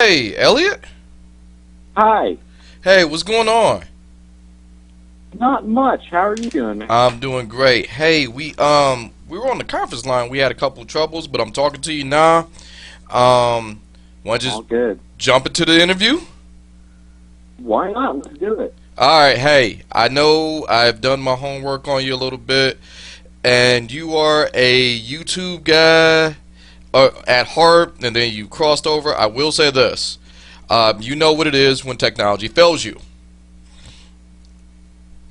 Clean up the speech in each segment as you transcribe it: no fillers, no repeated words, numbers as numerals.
Hey, Elliott? Hi. Hey, what's going on? Not much. How are you doing, man? I'm doing great. Hey, we were on the conference line. We had a couple of troubles, but I'm talking to you now. Want to just All good. jump into the interview? Why not? Let's do it. All right. Hey, I know I've done my homework on you a little bit, and you are a YouTube guy at heart, and then you crossed over. I will say this. You know what it is when technology fails you.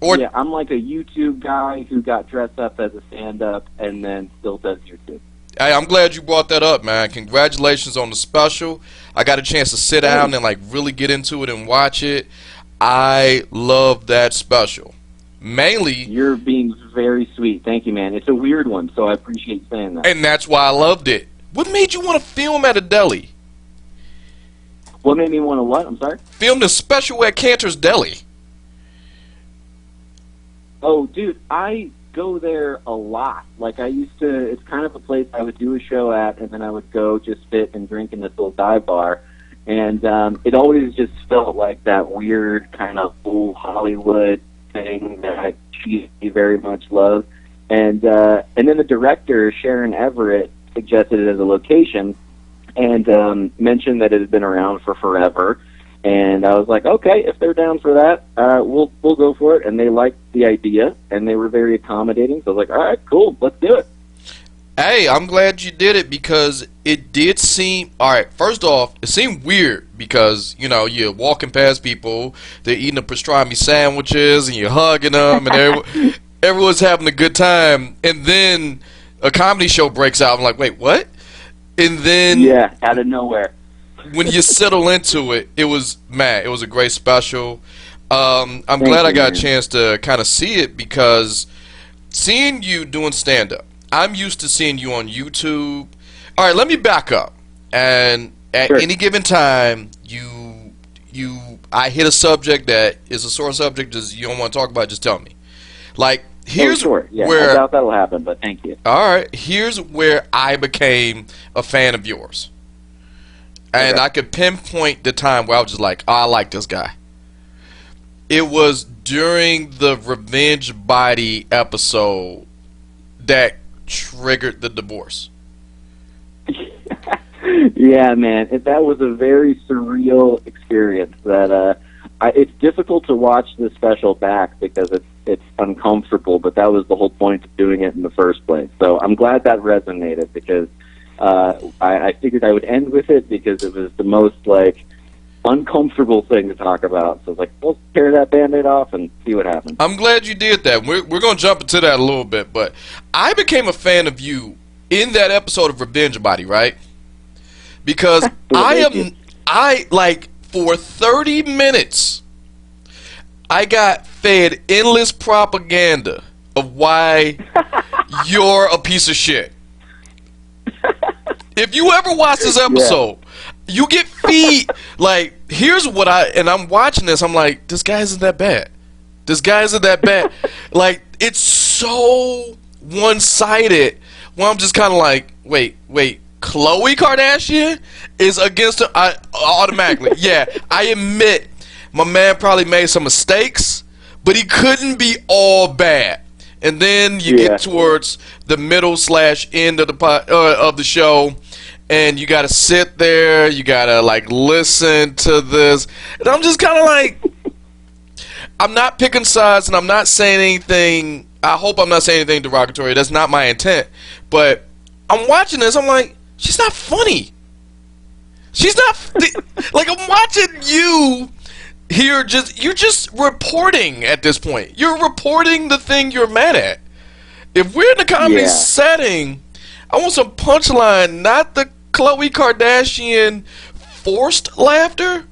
Yeah, I'm like a YouTube guy who got dressed up as a stand-up and then still does YouTube. Hey, I'm glad you brought that up, man. Congratulations on the special. I got a chance to sit down and like really get into it and watch it. I love that special. Mainly, You're being very sweet. Thank you, man. It's a weird one, so I appreciate you saying that. and that's why I loved it. What made you want to film at a deli? What made me want to what? I'm sorry? Film the special at Canters Deli. Oh, dude, I go there a lot. Like, I used to, it's kind of a place I would do a show at, and then I would go just sit and drink in this little dive bar. And it always just felt like that weird kind of old Hollywood thing that she very much loved. And then the director, Sharon Everett, suggested it as a location and mentioned that it had been around for forever. And I was like, okay, if they're down for that, we'll go for it. And they liked the idea, and they were very accommodating. So I was like, all right, cool, let's do it. Hey, I'm glad you did it because it did seem, all right, first off, it seemed weird because, you know, you're walking past people, they're eating the pastrami sandwiches, and you're hugging them, and everyone's having a good time. And then a comedy show breaks out. I'm like, wait, what? And then... Yeah, out of nowhere. When you settle into it, it was a great special. I'm Thank glad I you, got man. a chance to kind of see it because seeing you doing stand-up, I'm used to seeing you on YouTube. All right, let me back up. And at Sure. any given time, I hit a subject that is a sore subject that you don't want to talk about, just tell me. Like, here's sure. Yeah, where... I doubt that'll happen, but thank you. All right, here's where I became a fan of yours. And Okay. I could pinpoint the time where I was just like, oh, I like this guy. It was during the Revenge Body episode that triggered the divorce. Yeah, man, that was a very surreal experience. That it's difficult to watch the special back because it's uncomfortable. But that was the whole point of doing it in the first place. So I'm glad that resonated because I figured I would end with it because it was the most like uncomfortable thing to talk about. So I was like, let's tear that Band-Aid off and see what happens. I'm glad you did that. We're going to jump into that a little bit. But I became a fan of you in that episode of Revenge Body, right? Because for 30 minutes, I got fed endless propaganda of why you're a piece of shit. If you ever watch this episode, you get feed, like, here's what I'm watching this, I'm like, this guy isn't that bad. This guy isn't that bad. Like, it's so one-sided, where I'm just kind of like, wait, Khloe Kardashian is against her, automatically. Yeah, I admit, my man probably made some mistakes, but he couldn't be all bad. And then you get towards the middle/end of the show, and you got to sit there, you got to like listen to this, and I'm just kind of like, I'm not picking sides, and I'm not saying anything. I hope I'm not saying anything derogatory. That's not my intent. But I'm watching this, I'm like, she's not funny. She's not like, I'm watching you. You're just reporting at this point. You're reporting the thing you're mad at. If we're in a comedy setting, I want some punchline, not the Khloe Kardashian forced laughter.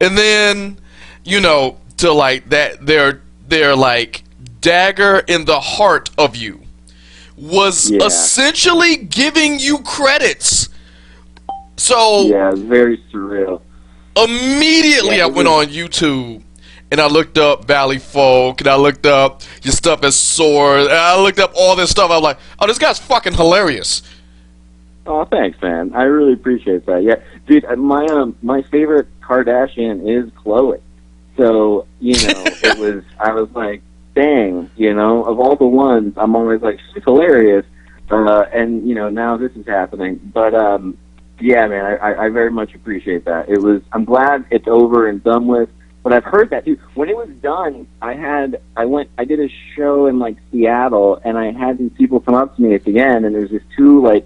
And then, you know, to like that, their like dagger in the heart of you was essentially giving you credits. So yeah, it was very surreal. Immediately I went on YouTube and I looked up Valley Folk and I looked up your stuff as Sword and I looked up all this stuff. I was like, oh, this guy's fucking hilarious. Oh, thanks, man. I really appreciate that. Yeah, dude, my favorite Kardashian is Khloe. So, I was like, dang, of all the ones, I'm always like, she's hilarious. And, now this is happening. But, yeah, man, I very much appreciate that. I'm glad it's over and done with. But I've heard that, dude. When it was done, I did a show in, like, Seattle, and I had these people come up to me at the end, and there's these two, like,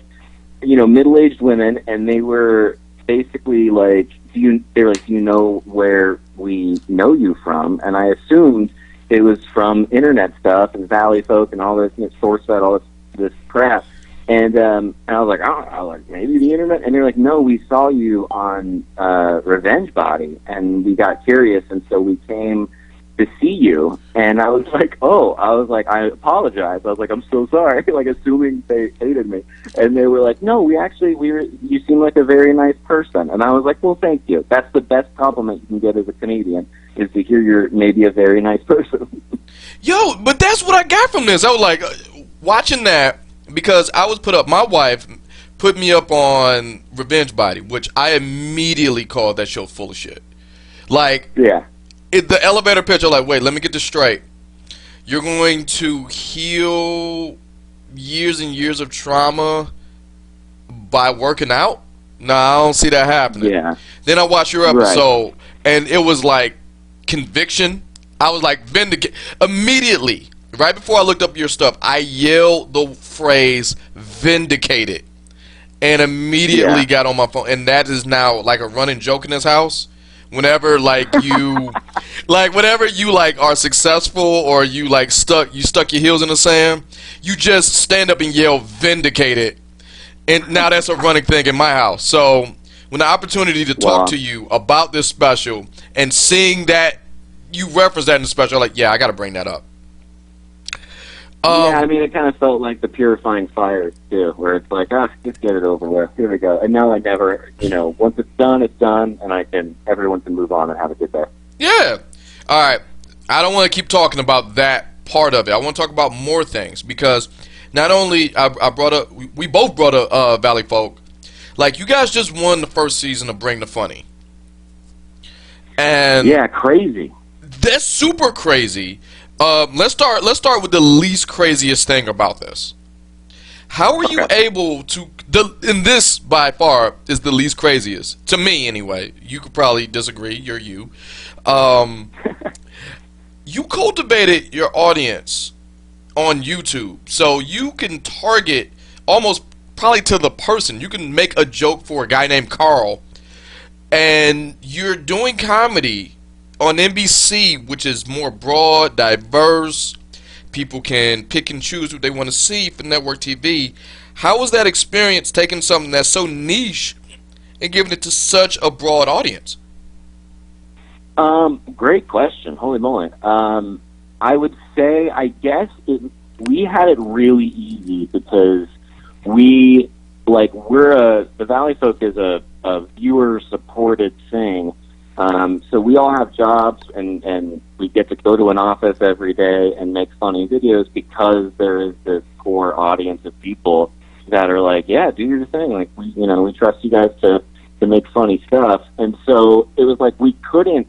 middle-aged women, and they were basically like, do you know where we know you from? And I assumed it was from internet stuff and Valley Folk and all this, SourceFed, all this crap. And I was like, maybe the internet. And they're like, no, we saw you on Revenge Body, and we got curious, and so we came to see you. And I was like, I apologize. I was like, I'm so sorry, like assuming they hated me. And they were like, no, you seem like a very nice person. And I was like, well, thank you. That's the best compliment you can get as a comedian, is to hear you're maybe a very nice person. Yo, but that's what I got from this. I was like, watching that, because I was my wife put me up on Revenge Body, which I immediately called that show full of shit. Like, yeah. The elevator pitch, I'm like, wait, let me get this straight. You're going to heal years and years of trauma by working out? No, I don't see that happening. Yeah. Then I watched your episode, and it was like conviction. I was like, immediately, right before I looked up your stuff, I yelled the phrase vindicated, and immediately got on my phone. And that is now like a running joke in this house. Whenever you are successful, or you stuck your heels in the sand, you just stand up and yell vindicated, and now that's a running thing in my house. So when the opportunity to talk to you about this special, and seeing that you reference that in the special, I'm like, yeah, I got to bring that up. Yeah, I mean, it kind of felt like the purifying fire, too, where it's like, just get it over with. Here we go. And now I never, once it's done, and everyone can move on and have a good day. Yeah. All right. I don't want to keep talking about that part of it. I want to talk about more things, because not only we both brought up Valley Folk. Like, you guys just won the first season of Bring the Funny. And yeah, crazy. That's super crazy. Let's start with the least craziest thing about this. How were you able to? And this by far is the least craziest to me, anyway. You could probably disagree. You're you. You cultivated your audience on YouTube, so you can target almost probably to the person. You can make a joke for a guy named Carl, and you're doing comedy on NBC, which is more broad, diverse. People can pick and choose what they want to see for network TV. How was that experience, taking something that's so niche and giving it to such a broad audience? Great question. Holy moly. I would say, I guess we had it really easy, because the Valley Folk is a viewer-supported thing. So we all have jobs, and we get to go to an office every day and make funny videos, because there is this core audience of people that are like, yeah, do your thing. Like, we trust you guys to make funny stuff. And so it was like, we couldn't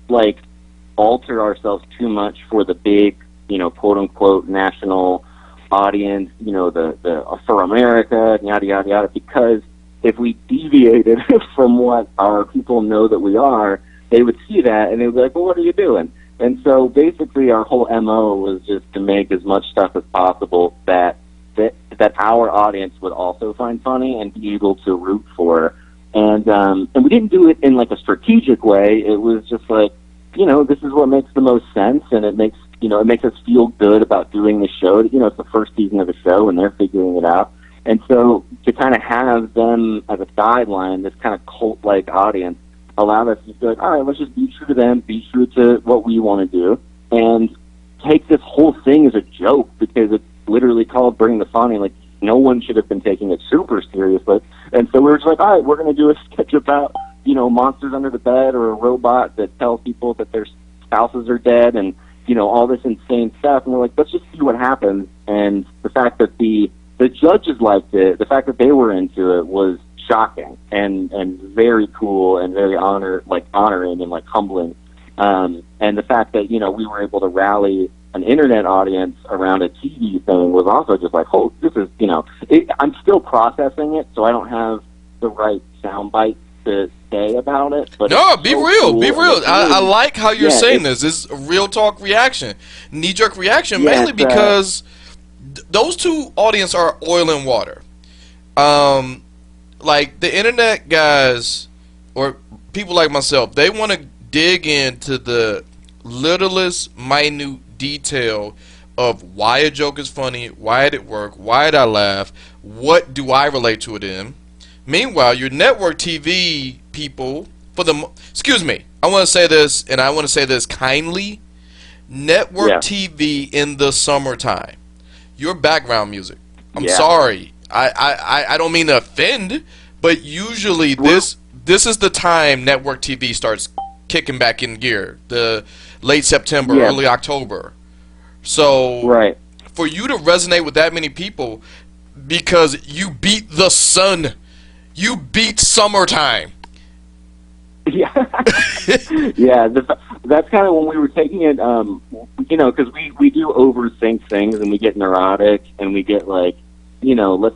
like alter ourselves too much for the big, quote unquote national audience, for America, yada, yada, yada, because if we deviated from what our people know that we are, they would see that and they would be like, well, what are you doing? And so basically our whole MO was just to make as much stuff as possible that our audience would also find funny and be able to root for. And we didn't do it in like a strategic way. It was just like, this is what makes the most sense, and it makes us feel good about doing the show. It's the first season of the show and they're figuring it out. And so to kind of have them as a guideline, this kind of cult-like audience, allowed us to be like, all right, let's just be true to them, be true to what we want to do, and take this whole thing as a joke, because it's literally called Bring the Funny. Like, no one should have been taking it super seriously. And so we were just like, all right, we're going to do a sketch about, monsters under the bed, or a robot that tells people that their spouses are dead, and, all this insane stuff. And we're like, let's just see what happens. And the fact that the the judges liked it. The fact that they were into it was shocking and very cool and very honoring and like humbling. And the fact that, you know, we were able to rally an internet audience around a TV thing was also just like, oh, this is, you know, I'm still processing it, so I don't have the right soundbite to say about it. But no, be so real, cool. be real. I like how you're saying it's, this. It's a real talk reaction, knee-jerk reaction, yeah, mainly because those two audience are oil and water. Like the internet guys or people like myself, they want to dig into the littlest minute detail of why a joke is funny, why did it work, why did I laugh, what do I relate to it in. Meanwhile, your network TV people, excuse me, I want to say this, and I want to say this kindly, network TV in the summertime, your background music, I'm sorry, I don't mean to offend, but usually this is the time network TV starts kicking back in gear, the late September, early October. So for you to resonate with that many people because you beat the sun, you beat summertime. Yeah, yeah. That's kind of when we were taking it, you know, because we do overthink things and we get neurotic and we get like, you know, let's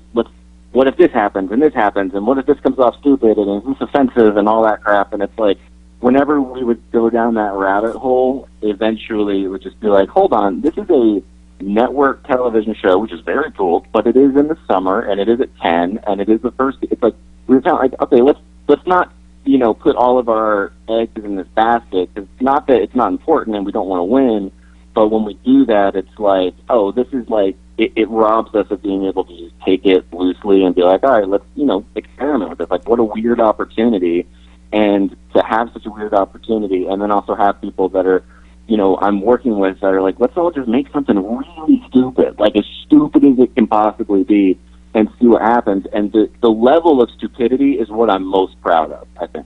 what if this happens and this happens and what if this comes off stupid and is this offensive and all that crap, and it's like whenever we would go down that rabbit hole, eventually it would just be like, hold on, this is a network television show, which is very cool, but it is in the summer and it is at 10 and it is the first. It's like we were kind of like, okay, let's not, you know, put all of our eggs in this basket. It's not that it's not important and we don't want to win, but when we do that, it's like, oh, this is like, it robs us of being able to just take it loosely and be like, all right, let's, you know, experiment with it. Like, what a weird opportunity. And to have such a weird opportunity and then also have people that are, you know, I'm working with that are like, let's all just make something really stupid, like as stupid as it can possibly be, and see what happens. And the level of stupidity is what I'm most proud of, I think.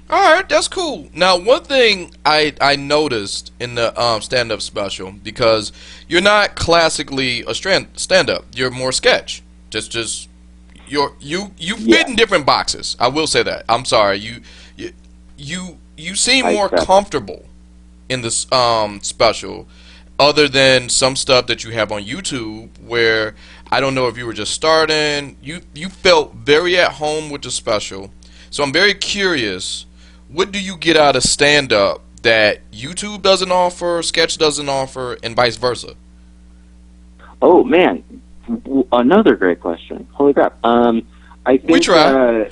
All right, that's cool. Now, one thing I noticed in the stand-up special, because you're not classically a stand-up, you're more sketch. You fit in different boxes. I will say that. I'm sorry. You seem more comfortable in this special, other than some stuff that you have on YouTube where I don't know if you were just starting. You felt very at home with the special. So I'm very curious, what do you get out of stand-up that YouTube doesn't offer, sketch doesn't offer, and vice versa? Oh, man. Another great question. Holy crap. I think we try.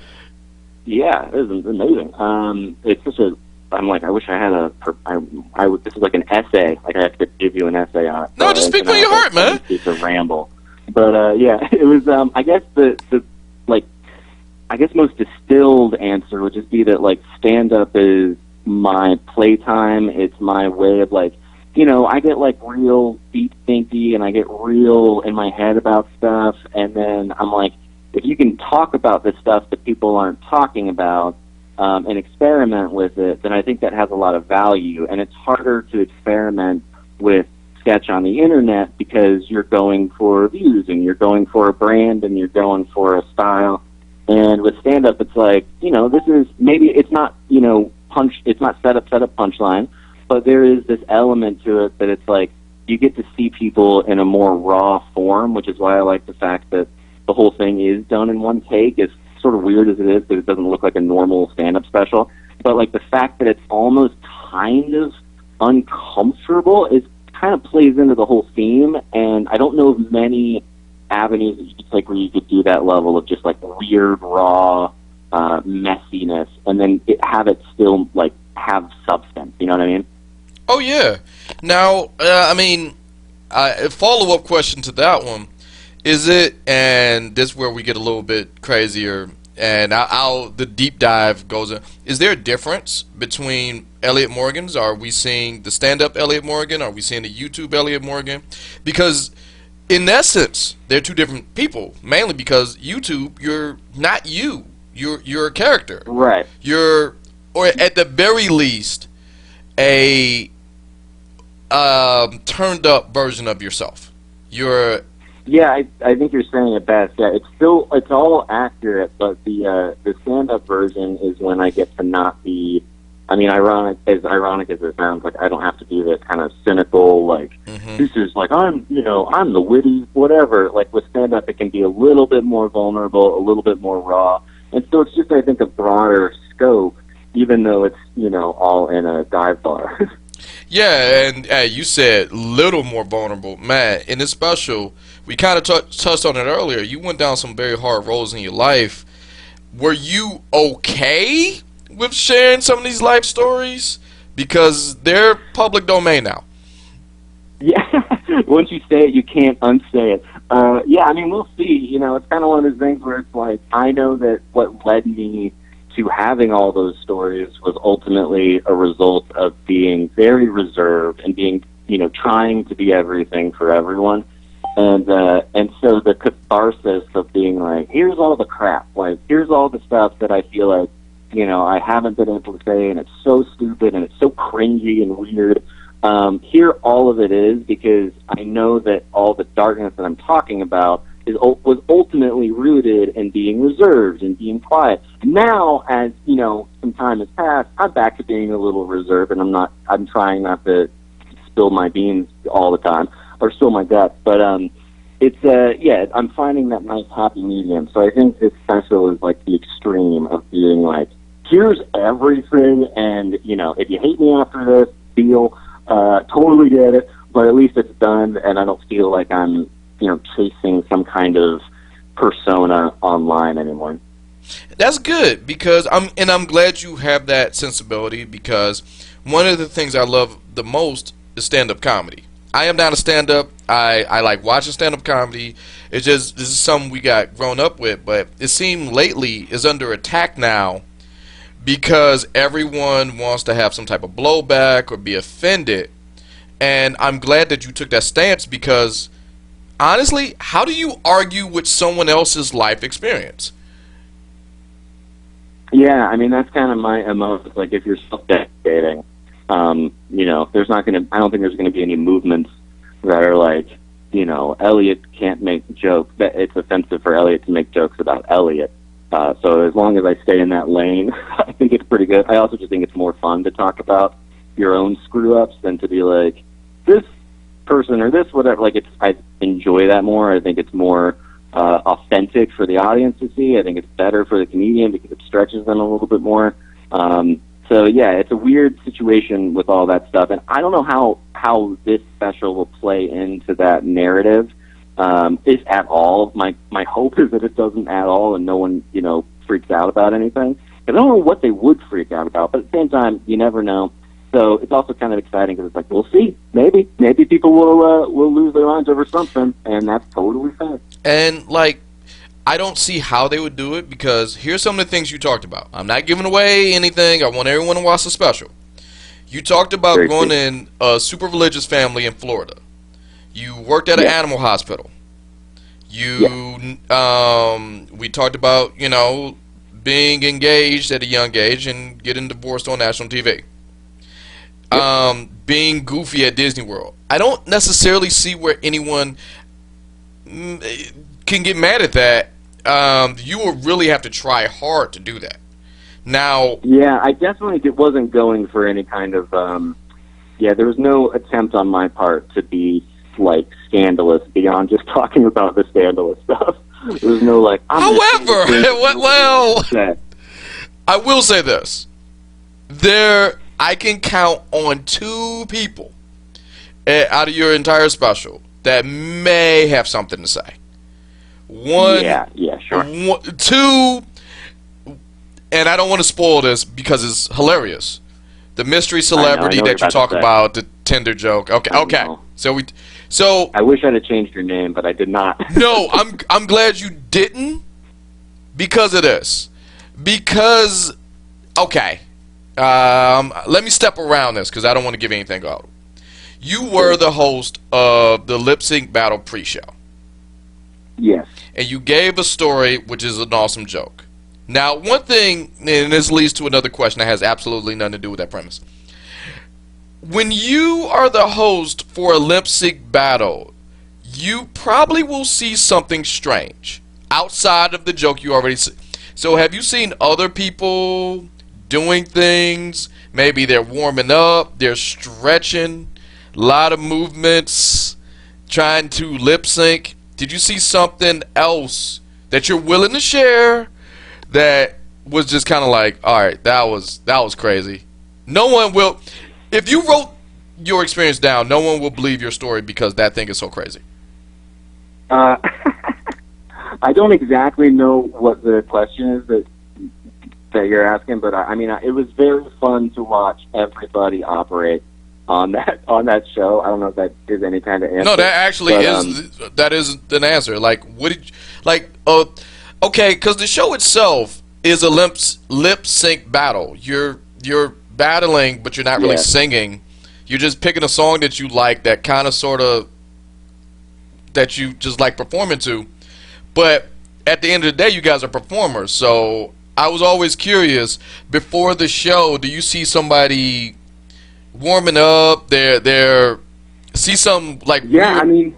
Yeah, it was amazing. It's such a, I'm like, I wish I had this is like an essay. Like I have to give you an essay on it. No, just speak from your heart, man. It's a ramble. But yeah, it was, I guess I guess most distilled answer would just be that like stand-up is my playtime. It's my way of like, you know, I get like real deep thinky and I get real in my head about stuff, and then I'm like, if you can talk about this stuff that people aren't talking about and experiment with it, then I think that has a lot of value. And it's harder to experiment with sketch on the internet because you're going for views and you're going for a brand and you're going for a style. And with stand-up, it's like, you know, this is, maybe it's not, you know, it's not set up, punchline, but there is this element to it that it's like, you get to see people in a more raw form, which is why I like the fact that the whole thing is done in one take. As sort of weird as it is, because it doesn't look like a normal stand-up special. But like the fact that it's almost kind of uncomfortable is kind of plays into the whole theme. And I don't know of many avenues that you could take where you could do that level of just like weird, raw messiness, and then have it still like have substance. You know what I mean? Oh yeah. Now, I mean, a follow-up question to that one. Is it, and this is where we get a little bit crazier, and the deep dive goes in. Is there a difference between Elliott Morgan's? Are we seeing the stand-up Elliott Morgan? Are we seeing the YouTube Elliott Morgan? Because in essence, they're two different people. Mainly because YouTube, you're not you. You're a character. Right. You're, or at the very least, a turned up version of yourself. You're Yeah, I think you're saying it best. Yeah, it's all accurate, but the stand-up version is when I get to not be. I mean, ironic as it sounds, like I don't have to be this kind of cynical, like this is like I'm the witty whatever. Like with stand-up, it can be a little bit more vulnerable, a little bit more raw, and so it's just I think a broader scope, even though it's all in a dive bar. Yeah, and you said little more vulnerable, man. In this special, we kind of touched on it earlier. You went down some very hard roads in your life. Were you okay with sharing some of these life stories? Because they're public domain now. Yeah, once you say it, you can't unsay it. Yeah, I mean, we'll see. It's kind of one of those things where it's like, I know that what led me to having all those stories was ultimately a result of being very reserved and being, trying to be everything for everyone. And so the catharsis of being like, here's all the crap, like, here's all the stuff that I feel like, I haven't been able to say, and it's so stupid, and it's so cringy and weird. Here all of it is, because I know that all the darkness that I'm talking about was ultimately rooted in being reserved and being quiet. Now, as some time has passed, I'm back to being a little reserved, and I'm trying not to spill my beans all the time or spill my guts. But I'm finding that nice happy medium. So I think this special is like the extreme of being like, here's everything, and if you hate me after this, deal, totally get it, but at least it's done, and I don't feel like I'm chasing some kind of persona online anymore. That's good, because I'm glad you have that sensibility, because one of the things I love the most is stand-up comedy. I am not a stand-up. I like watching stand-up comedy. It's just, this is something we got grown up with, but it seemed lately is under attack now because everyone wants to have some type of blowback or be offended. And I'm glad that you took that stance, because honestly, how do you argue with someone else's life experience? Yeah, I mean, that's kind of my MO. Like, if you're self-deprecating, there's not going to, I don't think there's going to be any movements that are like, Elliott can't make jokes, that it's offensive for Elliott to make jokes about Elliott. So as long as I stay in that lane, I think it's pretty good. I also just think it's more fun to talk about your own screw-ups than to be like, this person or this whatever. Like, I enjoy that more. I think it's more authentic for the audience to see. I think it's better for the comedian because it stretches them a little bit more. So yeah, it's a weird situation with all that stuff, and I don't know how this special will play into that narrative, if at all. My hope is that it doesn't at all, and no one freaks out about anything. I don't know what they would freak out about, but at the same time, you never know. So it's also kind of exciting because it's like, we'll see. Maybe people will lose their minds over something, and that's totally fine. And like, I don't see how they would do it, because here's some of the things you talked about. I'm not giving away anything. I want everyone to watch the special. You talked about Very going cool. in a super religious family in Florida. You worked at an animal hospital. We talked about, being engaged at a young age and getting divorced on national TV. Being goofy at Disney World. I don't necessarily see where anyone can get mad at that. You will really have to try hard to do that. Now, yeah, I definitely wasn't going for any kind of. There was no attempt on my part to be like scandalous beyond just talking about the scandalous stuff. There was no like. However, I will say this: I can count on 2 people out of your entire special that may have something to say. One, yeah, sure. 2, and I don't want to spoil this because it's hilarious. The mystery celebrity I know that you talk about, the Tinder joke. Okay. So I wish I'd have changed your name, but I did not. No, I'm glad you didn't, because of this. Because, okay, let me step around this because I don't want to give anything out. You were the host of the Lip Sync Battle pre-show. Yes. And you gave a story, which is an awesome joke. Now, one thing, and this leads to another question that has absolutely nothing to do with that premise. When you are the host for a lip sync battle, you probably will see something strange outside of the joke you already see. So have you seen other people doing things? Maybe they're warming up, they're stretching, a lot of movements, trying to lip sync. Did you see something else that you're willing to share that was just kind of like, all right, that was crazy? No one will, if you wrote your experience down, no one will believe your story because that thing is so crazy. I don't exactly know what the question is that you're asking, but I mean, it was very fun to watch everybody operate on that show. I don't know if that is any kind of answer. No, that actually is an answer. Like, what did okay, because the show itself is a lip sync battle. You're battling, but you're not really singing. You're just picking a song that you like, that kind of sort of that you just like performing to. But at the end of the day, you guys are performers. So I was always curious, before the show, do you see somebody warming up? See some like weird... I mean,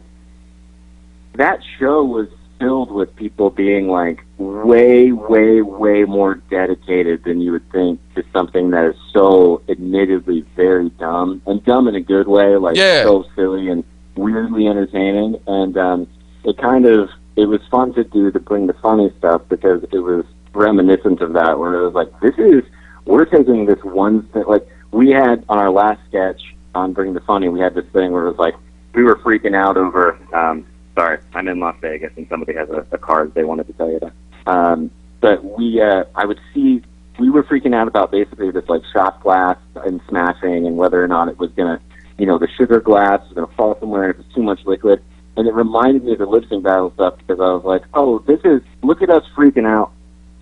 that show was filled with people being like way, way, way more dedicated than you would think to something that is so admittedly very dumb, and dumb in a good way, like so silly and weirdly entertaining. And it was fun to do, to bring the funny stuff, because it was reminiscent of that, where it was like, we're taking this one thing, like we had on our last sketch on Bring the Funny, we had this thing where it was like, we were freaking out over, sorry, I'm in Las Vegas and somebody has a card they wanted to tell you that. But we were freaking out about basically this like shot glass and smashing, and whether or not it was going to, the sugar glass was going to fall somewhere, and it was too much liquid. And it reminded me of the lip sync battle stuff, because I was like, oh, look at us freaking out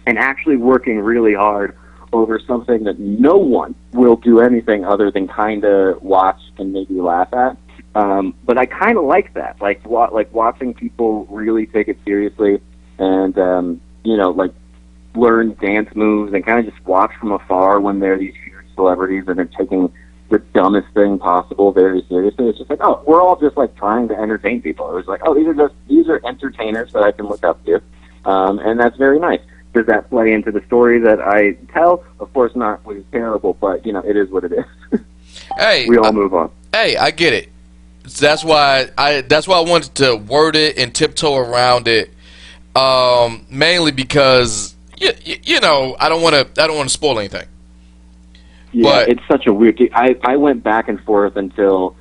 and actually working really hard over something that no one will do anything other than kind of watch and maybe laugh at. But I kind of like that, like watching people really take it seriously and, like learn dance moves and kind of just watch from afar when they're these huge celebrities and they're taking the dumbest thing possible very seriously. It's just like, oh, we're all just like trying to entertain people. It was like, oh, these are entertainers that I can look up to. And that's very nice. Does that play into the story that I tell? Of course not, which is terrible, but it is what it is. Hey, we all move on. Hey, I get it. That's why I wanted to word it and tiptoe around it, mainly because I don't want to spoil anything. Yeah, but it's such a weird. I went back and forth until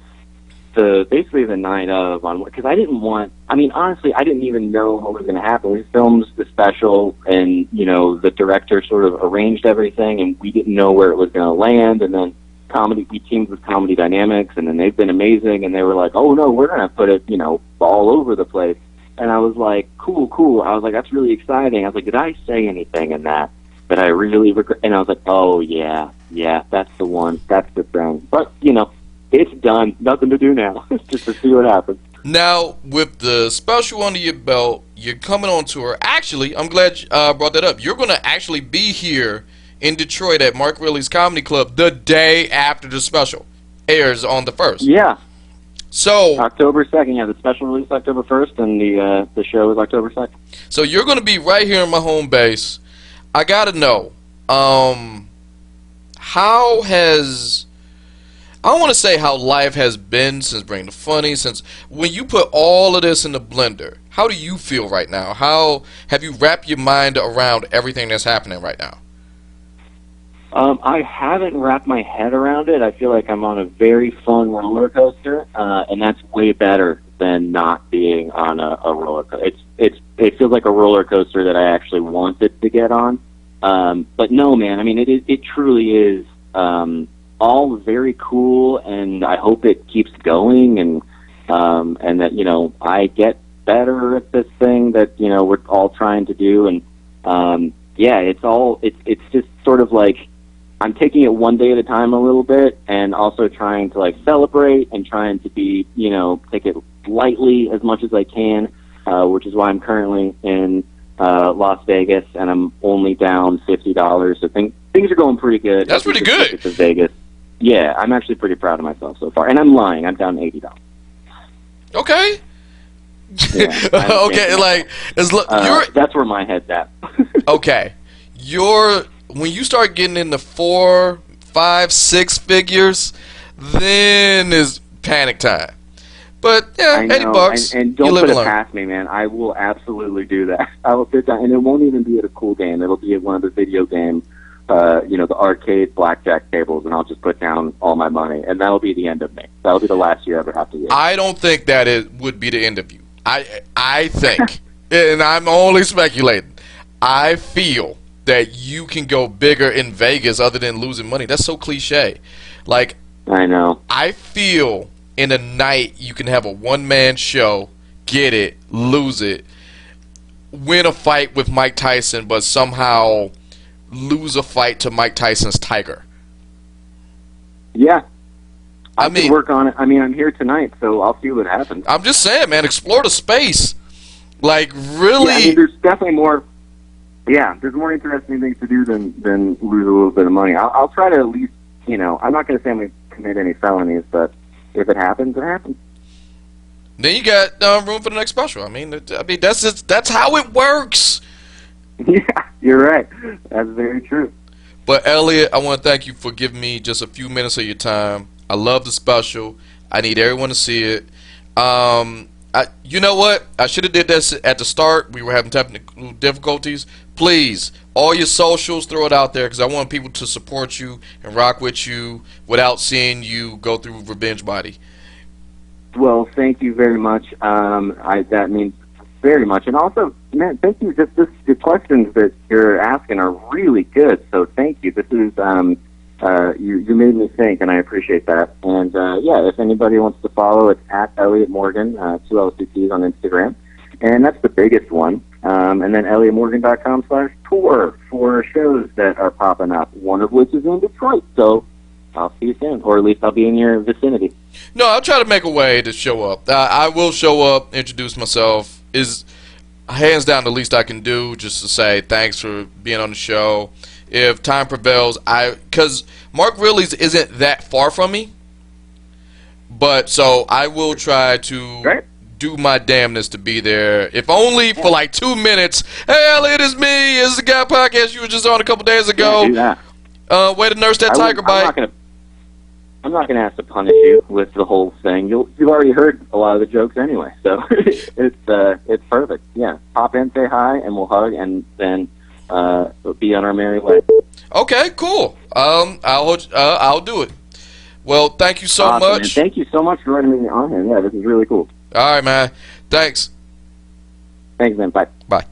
basically the night of, on, because I didn't want. I mean, honestly, I didn't even know what was going to happen. We filmed the special, and the director sort of arranged everything, and we didn't know where it was going to land. And then we teamed with Comedy Dynamics, and then they've been amazing. And they were like, "Oh no, we're going to put it, all over the place." And I was like, "Cool." I was like, "That's really exciting." I was like, "Did I say anything in that I really regret?" And I was like, "Oh yeah, that's the one. That's the thing." But it's done. Nothing to do now. Just to see what happens. Now, with the special under your belt, you're coming on tour. Actually, I'm glad you brought that up. You're going to actually be here in Detroit at Mark Riley's Comedy Club the day after the special airs on the 1st. Yeah. So October 2nd, the special release October 1st, and the show is October 2nd. So you're going to be right here in my home base. I got to know, I don't want to say how life has been since Bring the Funny, since when you put all of this in the blender. How do you feel right now? How have you wrapped your mind around everything that's happening right now? I haven't wrapped my head around it. I feel like I'm on a very fun roller coaster, and that's way better than not being on a roller coaster. It feels like a roller coaster that I actually wanted to get on. But no, man, I mean, it truly is all very cool, and I hope it keeps going, and that, I get better at this thing that, we're all trying to do. And, it's just sort of like, I'm taking it one day at a time a little bit, and also trying to like celebrate and trying to be, take it lightly as much as I can, which is why I'm currently in Las Vegas, and I'm only down $50. So things are going pretty good. That's pretty good. To Vegas. Yeah, I'm actually pretty proud of myself so far, and I'm lying. I'm down $80. Okay. Okay, like that's where my head's at. okay. When you start getting into 4, 5, 6 figures, then is panic time. But yeah, I know, $80, and you don't live put and it learn. past me, man. I will absolutely do that. I will sit down, and it won't even be at a cool game. It'll be at one of the video game, the arcade blackjack tables, and I'll just put down all my money, and that'll be the end of me. That'll be the last you ever have to get. I don't think that it would be the end of you. I think, and I'm only speculating, I feel that you can go bigger in Vegas other than losing money. That's so cliche. Like, I know. I feel in a night you can have a one-man show, get it, lose it, win a fight with Mike Tyson, but somehow lose a fight to Mike Tyson's Tiger. Yeah. I mean, can work on it. I mean, I'm here tonight, so I'll see what happens. I'm just saying, man, explore the space. Like, really. Yeah, I mean, there's definitely more. Yeah, there's more interesting things to do than lose a little bit of money. I'll try to at least, I'm not going to say I'm going to commit any felonies, but if it happens, it happens. Then you got room for the next special. I mean, that's how it works. Yeah, you're right. That's very true. But Elliott, I want to thank you for giving me just a few minutes of your time. I love the special. I need everyone to see it. You know what? I should have did this at the start. We were having technical difficulties. Please, all your socials, throw it out there because I want people to support you and rock with you without seeing you go through revenge body. Well, thank you very much. That means very much. And also, man, thank you. The questions that you're asking are really good. So thank you. This is you made me think, and I appreciate that. And if anybody wants to follow, it's at Elliott Morgan, 2 LCTs on Instagram, and that's the biggest one. And then elliottmorgan.com/tour for shows that are popping up. One of which is in Detroit. So I'll see you soon, or at least I'll be in your vicinity. No, I'll try to make a way to show up. I will show up, introduce myself. Is hands down the least I can do, just to say thanks for being on the show. If time prevails, because Mark Ridley's isn't that far from me, but so I will try to do my damnness to be there, if only for like 2 minutes. Hey, Elliott, it's me. It's the Guy Podcast you were just on a couple days ago. Yeah, do that. Way to nurse that tiger bite. I'm not gonna ask to punish you with the whole thing. You've already heard a lot of the jokes anyway, so it's perfect. Yeah, pop in, say hi, and we'll hug, and then be on our merry way. Okay, cool. I'll do it. Well, thank you so much. Man. Thank you so much for letting me on here. Yeah, this is really cool. All right, man. Thanks. Thanks, man. Bye. Bye.